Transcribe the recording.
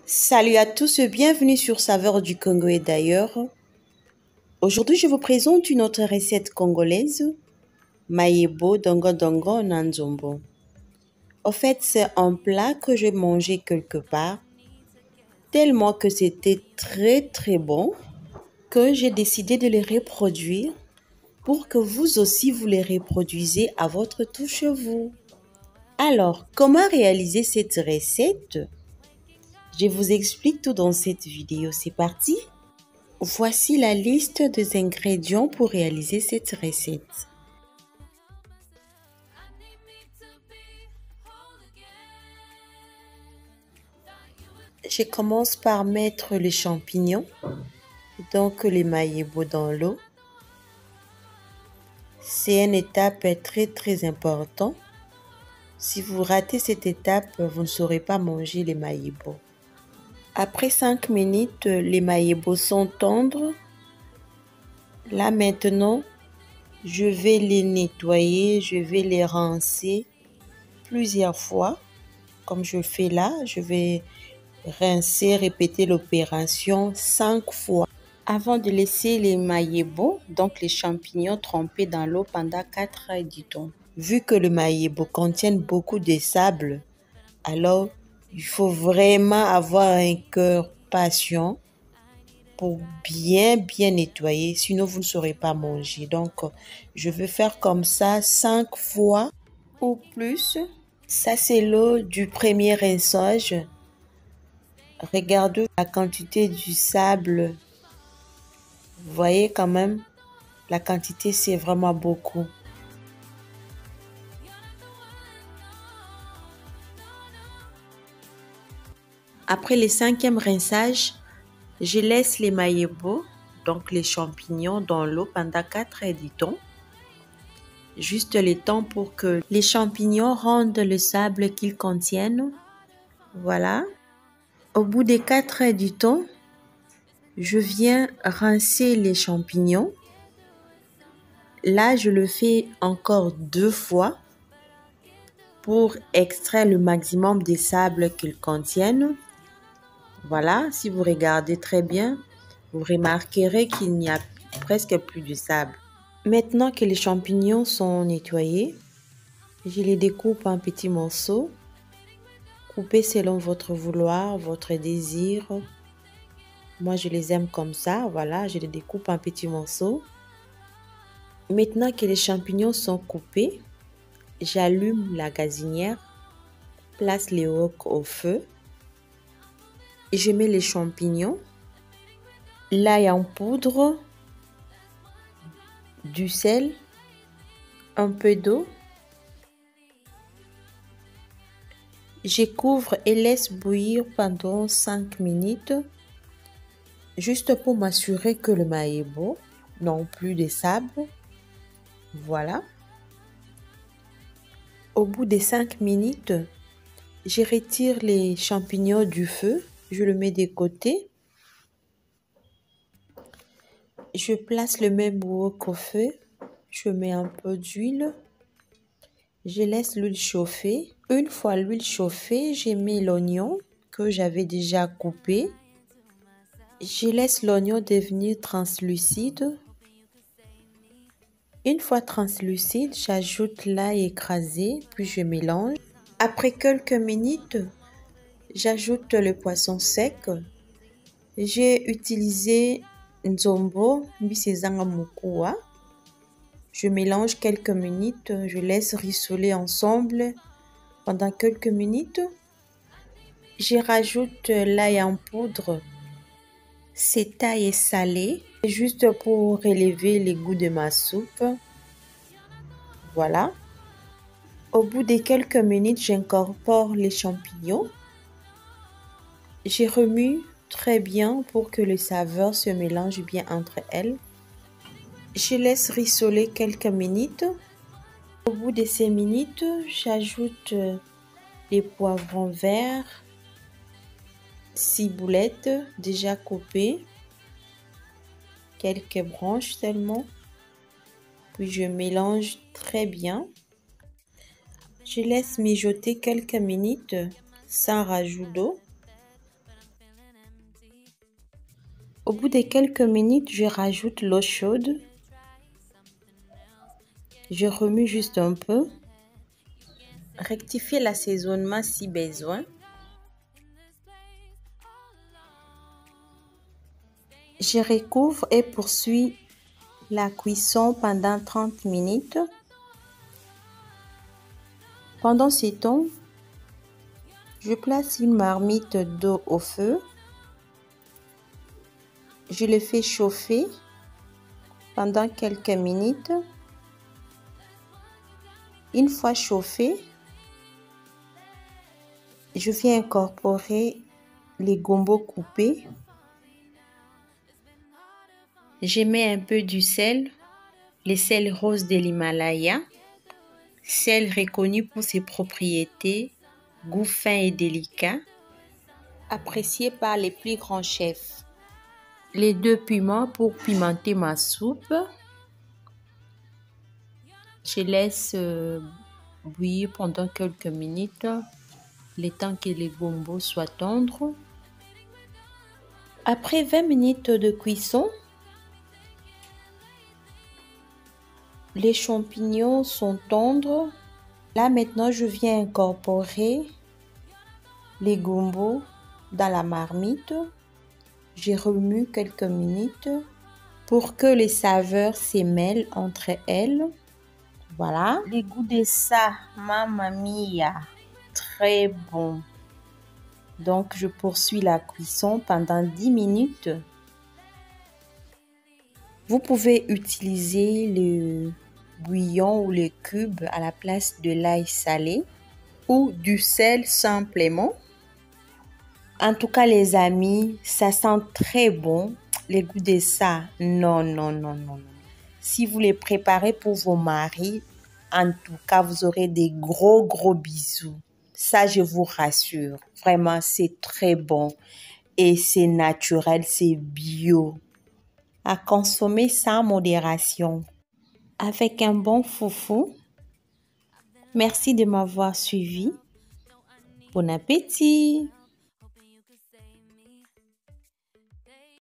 Salut à tous, bienvenue sur Saveurs du Congo et d'ailleurs. Aujourd'hui, je vous présente une autre recette congolaise, Mayebo Dongo Dongo Nanzombo. En fait, c'est un plat que j'ai mangé quelque part, tellement que c'était très bon que j'ai décidé de les reproduire pour que vous aussi vous les reproduisez à votre touche vous. Alors, comment réaliser cette recette? Je vous explique tout dans cette vidéo, c'est parti! Voici la liste des ingrédients pour réaliser cette recette. Je commence par mettre les champignons, donc les mayebo dans l'eau. C'est une étape très importante. Si vous ratez cette étape, vous ne saurez pas manger les mayebo. Après 5 minutes, les mayebo sont tendres. Là maintenant, je vais les nettoyer, je vais les rincer plusieurs fois. Comme je fais là, je vais rincer, répéter l'opération 5 fois. Avant de laisser les mayebo, donc les champignons trempés dans l'eau pendant 4 heures du temps. Vu que le mayebo contient beaucoup de sable, alors il faut vraiment avoir un cœur patient pour bien nettoyer, sinon vous ne saurez pas manger. Donc je vais faire comme ça 5 fois ou plus. Ça c'est l'eau du premier rinçage. Regardez la quantité du sable. Vous voyez quand même, la quantité c'est vraiment beaucoup. Après le 5e rinçage, je laisse les mayebo, donc les champignons, dans l'eau pendant 4 heures du temps. Juste le temps pour que les champignons rendent le sable qu'ils contiennent. Voilà. Au bout de 4 heures du temps, je viens rincer les champignons. Là, je le fais encore 2 fois pour extraire le maximum des sables qu'ils contiennent. Voilà, si vous regardez très bien, vous remarquerez qu'il n'y a presque plus de sable. Maintenant que les champignons sont nettoyés, je les découpe en petits morceaux. Coupez selon votre vouloir, votre désir. Moi, je les aime comme ça. Voilà, je les découpe en petits morceaux. Maintenant que les champignons sont coupés, j'allume la gazinière, place les wok au feu. Et je mets les champignons, l'ail en poudre, du sel, un peu d'eau. Je couvre et laisse bouillir pendant 5 minutes, juste pour m'assurer que le mayebo n'a plus de sable. Voilà. Au bout de 5 minutes, je retire les champignons du feu, je le mets de côté. Je place le même wok au feu, je mets un peu d'huile. Je laisse l'huile chauffer. Une fois l'huile chauffée, je mets l'oignon que j'avais déjà coupé. Je laisse l'oignon devenir translucide. Une fois translucide, j'ajoute l'ail écrasé, puis je mélange. Après quelques minutes, j'ajoute le poisson sec. J'ai utilisé nzombo, bisezanga mukua. Je mélange quelques minutes, je laisse rissoler ensemble pendant quelques minutes. Je rajoute l'ail en poudre. Cet ail est salé, juste pour relever les goûts de ma soupe. Voilà. Au bout de quelques minutes, j'incorpore les champignons. Je remue très bien pour que les saveurs se mélangent bien entre elles. Je laisse rissoler quelques minutes. Au bout de ces minutes, j'ajoute les poivrons verts, ciboulettes déjà coupées, quelques branches seulement. Puis je mélange très bien. Je laisse mijoter quelques minutes sans rajout d'eau. Au bout de quelques minutes, je rajoute l'eau chaude. Je remue juste un peu. Rectifier l'assaisonnement si besoin. Je recouvre et poursuis la cuisson pendant 30 minutes. Pendant ce temps, je place une marmite d'eau au feu. Je le fais chauffer pendant quelques minutes. Une fois chauffé, je viens incorporer les gombos coupés. Je mets un peu du sel, le sel rose de l'Himalaya, sel reconnu pour ses propriétés, goût fin et délicat, apprécié par les plus grands chefs. Les 2 piments pour pimenter ma soupe. Je laisse bouillir pendant quelques minutes, le temps que les gombos soient tendres. Après 20 minutes de cuisson, les champignons sont tendres. Là maintenant, je viens incorporer les gombos dans la marmite. Je remue quelques minutes pour que les saveurs se mêlent entre elles. Voilà. Le goût de ça, mamma mia, très bon. Donc, je poursuis la cuisson pendant 10 minutes. Vous pouvez utiliser le bouillon ou le cube à la place de l'ail salé ou du sel simplement. En tout cas, les amis, ça sent très bon. Le goût de ça, non, non, non, non, non. Si vous les préparez pour vos maris, en tout cas, vous aurez des gros, gros bisous. Ça, je vous rassure. Vraiment, c'est très bon. Et c'est naturel, c'est bio. À consommer sans modération. Avec un bon foufou. Merci de m'avoir suivi. Bon appétit!